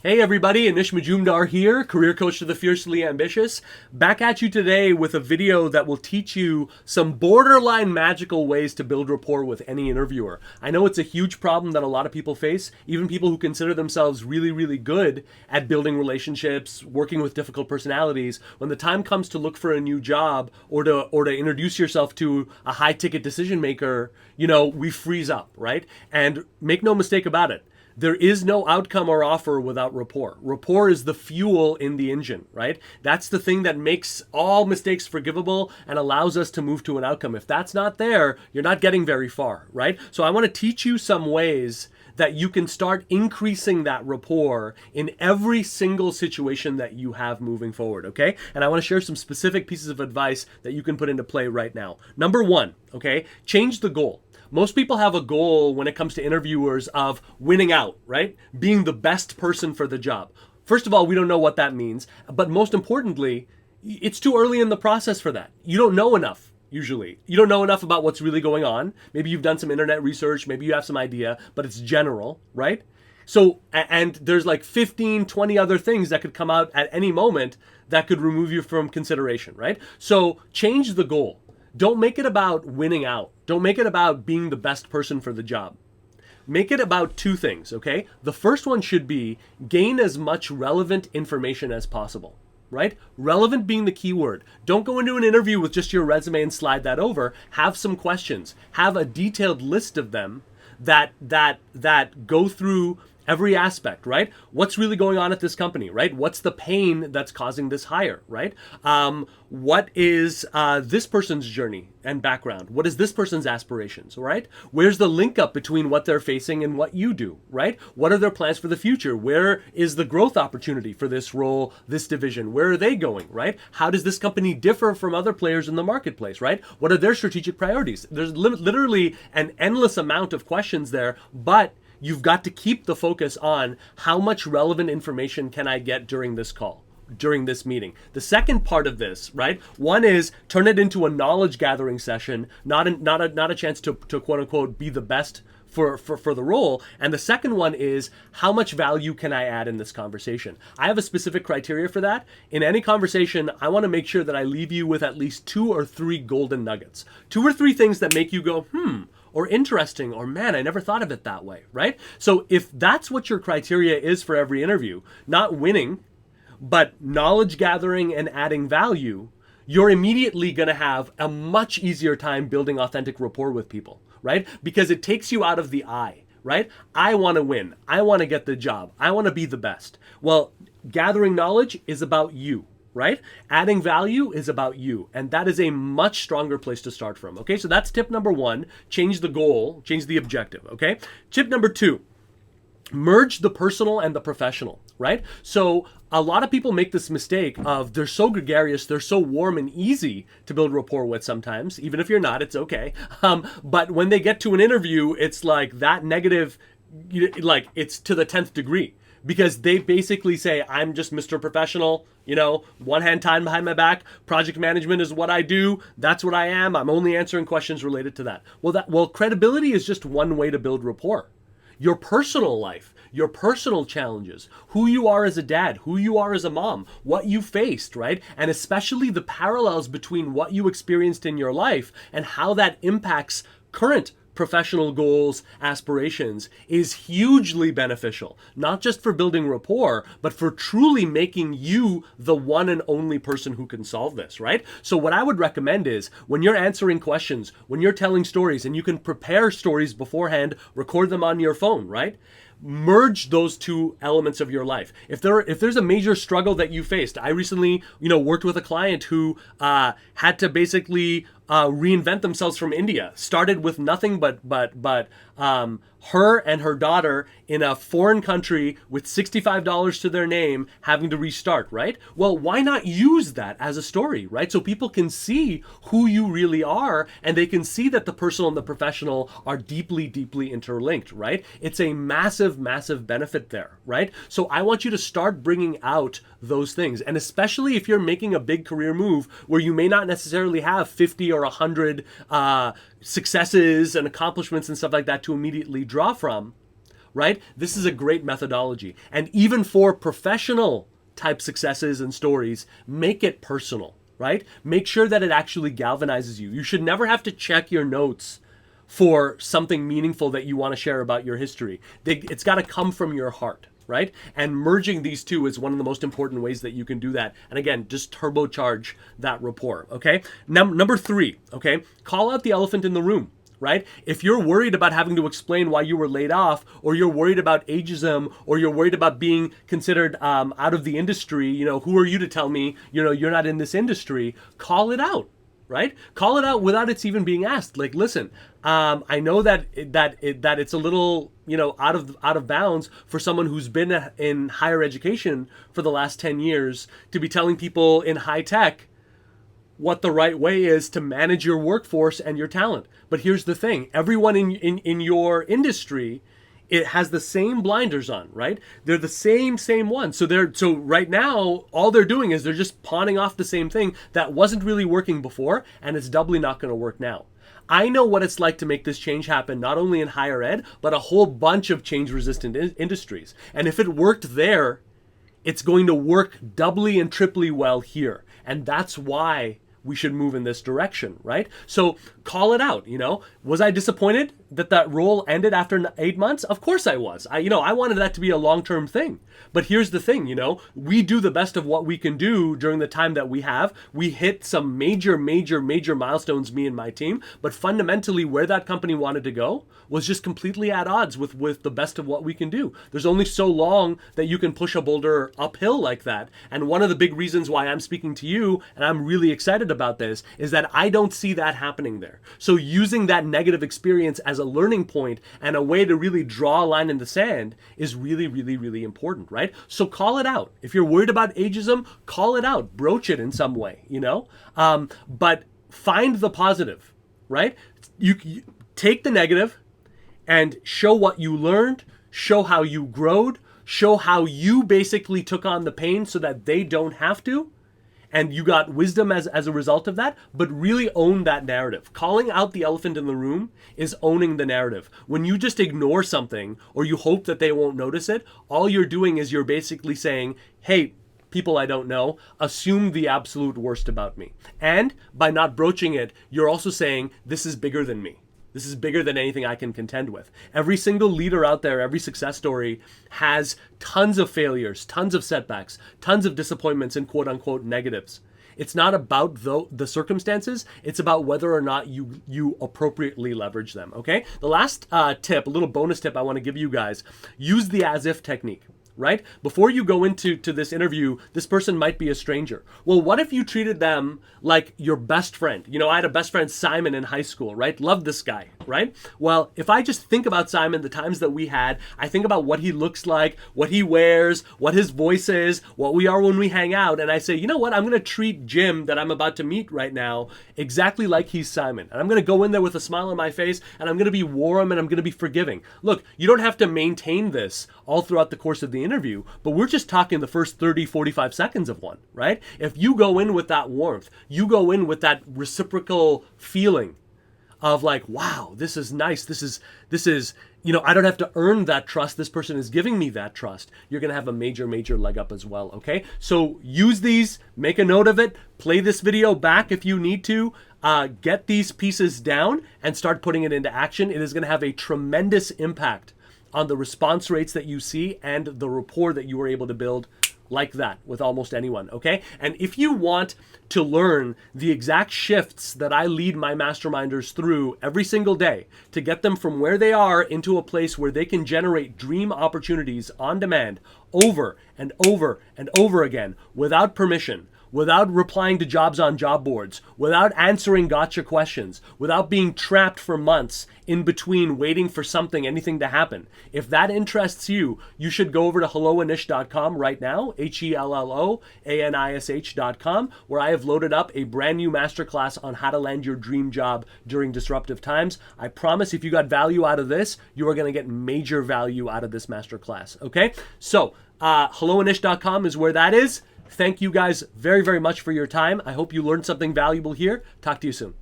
Hey everybody, Anish Majumdar here, career coach to the fiercely ambitious. Back at you today with a video that will teach you some borderline magical ways to build rapport with any interviewer. I know it's a huge problem that a lot of people face, even people who consider themselves really, really good at building relationships, working with difficult personalities. When the time comes to look for a new job or to introduce yourself to a high-ticket decision maker, we freeze up, right? And make no mistake about it. There is no outcome or offer without rapport. Rapport is the fuel in the engine, right? That's the thing that makes all mistakes forgivable and allows us to move to an outcome. If that's not there, you're not getting very far, right? So I want to teach you some ways that you can start increasing that rapport in every single situation that you have moving forward, okay? And I want to share some specific pieces of advice that you can put into play right now. Number one, okay, change the goal. Most people have a goal when it comes to interviewers of winning out, right? Being the best person for the job. First of all, we don't know what that means. But most importantly, it's too early in the process for that. You don't know enough, usually. You don't know enough about what's really going on. Maybe you've done some internet research. Maybe you have some idea, but it's general, right? So, and there's like 15, 20 other things that could come out at any moment that could remove you from consideration, right? So change the goal. Don't make it about winning out. Don't make it about being the best person for the job. Make it about two things, okay? The first one should be gain as much relevant information as possible, right? Relevant being the key word. Don't go into an interview with just your resume and slide that over. Have some questions. Have a detailed list of them that go through every aspect, right? What's really going on at this company, right? What's the pain that's causing this hire, right? What is this person's journey and background? What is this person's aspirations, right? Where's the link up between what they're facing and what you do, right? What are their plans for the future? Where is the growth opportunity for this role, this division? Where are they going, right? How does this company differ from other players in the marketplace, right? What are their strategic priorities? There's literally an endless amount of questions there, but you've got to keep the focus on how much relevant information can I get during this call, during this meeting. The second part of this, right? One is turn it into a knowledge gathering session, not a chance to quote unquote be the best for the role. And the second one is how much value can I add in this conversation? I have a specific criteria for that. In any conversation, I want to make sure that I leave you with at least 2 or 3 golden nuggets. 2 or 3 things that make you go, or interesting, or man, I never thought of it that way, right? So if that's what your criteria is for every interview, not winning, but knowledge gathering and adding value, you're immediately going to have a much easier time building authentic rapport with people, right? Because it takes you out of the I, right? I want to win. I want to get the job. I want to be the best. Well, gathering knowledge is about you, right? Adding value is about you. And that is a much stronger place to start from. Okay, so that's tip number 1. Change the goal, change the objective. Okay, tip number 2. Merge the personal and the professional, right? So a lot of people make this mistake of they're so gregarious, they're so warm and easy to build rapport with sometimes. Even if you're not, it's okay. But when they get to an interview, it's like that negative, like it's to the 10th degree. Because they basically say, I'm just Mr. Professional, one hand tied behind my back. Project management is what I do. That's what I am. I'm only answering questions related to that. Well, credibility is just one way to build rapport. Your personal life, your personal challenges, who you are as a dad, who you are as a mom, what you faced, right? And especially the parallels between what you experienced in your life and how that impacts current professional goals, aspirations is hugely beneficial, not just for building rapport, but for truly making you the one and only person who can solve this, right? So what I would recommend is when you're answering questions, when you're telling stories, and you can prepare stories beforehand, record them on your phone, right? Merge those 2 elements of your life. If there's a major struggle that you faced, I recently, worked with a client who had to basically reinvent themselves from India. Started with nothing but her and her daughter in a foreign country with $65 to their name, having to restart, right? Well, why not use that as a story, right? So people can see who you really are, and they can see that the personal and the professional are deeply, deeply interlinked, right? It's a massive, massive benefit there, right? So I want you to start bringing out those things. And especially if you're making a big career move where you may not necessarily have 50 or 100 successes and accomplishments and stuff like that to immediately draw from, right? This is a great methodology. And even for professional type successes and stories, make it personal, right? Make sure that it actually galvanizes you. You should never have to check your notes for something meaningful that you want to share about your history. It's got to come from your heart, right? And merging these two is one of the most important ways that you can do that. And again, just turbocharge that rapport, okay? Number 3, okay? Call out the elephant in the room, right? If you're worried about having to explain why you were laid off, or you're worried about ageism, or you're worried about being considered out of the industry, who are you to tell me, you're not in this industry? Call it out, right? Call it out without it's even being asked. Like, listen, I know that it's a little, out of bounds for someone who's been in higher education for the last 10 years to be telling people in high tech what the right way is to manage your workforce and your talent. But here's the thing, everyone in your industry, it has the same blinders on, right? They're the same one. So right now, all they're doing is they're just pawning off the same thing that wasn't really working before, and it's doubly not going to work now. I know what it's like to make this change happen, not only in higher ed, but a whole bunch of change-resistant industries. And if it worked there, it's going to work doubly and triply well here. And that's why we should move in this direction, right? So call it out, Was I disappointed that role ended after 8 months? Of course I was. I wanted that to be a long-term thing. But here's the thing, we do the best of what we can do during the time that we have. We hit some major milestones, me and my team, but fundamentally where that company wanted to go was just completely at odds with the best of what we can do. There's only so long that you can push a boulder uphill like that. And one of the big reasons why I'm speaking to you, and I'm really excited about this, is that I don't see that happening there. So using that negative experience as a learning point and a way to really draw a line in the sand is really important, right? So call it out. If you're worried about ageism, call it out, broach it in some way, but find the positive, right? You take the negative and show what you learned, show how you growed, show how you basically took on the pain so that they don't have to, and you got wisdom as a result of that, but really own that narrative. Calling out the elephant in the room is owning the narrative. When you just ignore something or you hope that they won't notice it, all you're doing is you're basically saying, hey, people I don't know, assume the absolute worst about me. And by not broaching it, you're also saying, this is bigger than me. This is bigger than anything I can contend with. Every single leader out there, every success story has tons of failures, tons of setbacks, tons of disappointments and quote unquote negatives. It's not about the circumstances, it's about whether or not you appropriately leverage them, okay? The last tip, a little bonus tip I want to give you guys, use the as if technique. Right? Before you go into this interview, this person might be a stranger. Well, what if you treated them like your best friend? I had a best friend, Simon, in high school, right? Loved this guy, right? Well, if I just think about Simon, the times that we had, I think about what he looks like, what he wears, what his voice is, what we are when we hang out, and I say, you know what? I'm going to treat Jim that I'm about to meet right now exactly like he's Simon. And I'm going to go in there with a smile on my face, and I'm going to be warm, and I'm going to be forgiving. Look, you don't have to maintain this all throughout the course of the interview, but we're just talking the first 30, 45 seconds of one, right? If you go in with that warmth, you go in with that reciprocal feeling of like, wow, this is nice. This is, I don't have to earn that trust. This person is giving me that trust. You're going to have a major leg up as well. Okay. So use these, make a note of it, play this video back if you need to, get these pieces down and start putting it into action. It is going to have a tremendous impact on the response rates that you see and the rapport that you were able to build like that with almost anyone, okay? And if you want to learn the exact shifts that I lead my masterminders through every single day to get them from where they are into a place where they can generate dream opportunities on demand over and over and over again without permission, without replying to jobs on job boards, without answering gotcha questions, without being trapped for months in between waiting for anything to happen. If that interests you, you should go over to helloanish.com right now, HELLOANISH.com, where I have loaded up a brand new masterclass on how to land your dream job during disruptive times. I promise if you got value out of this, you are going to get major value out of this masterclass, okay? So, helloanish.com is where that is. Thank you guys very much for your time. I hope you learned something valuable here. Talk to you soon.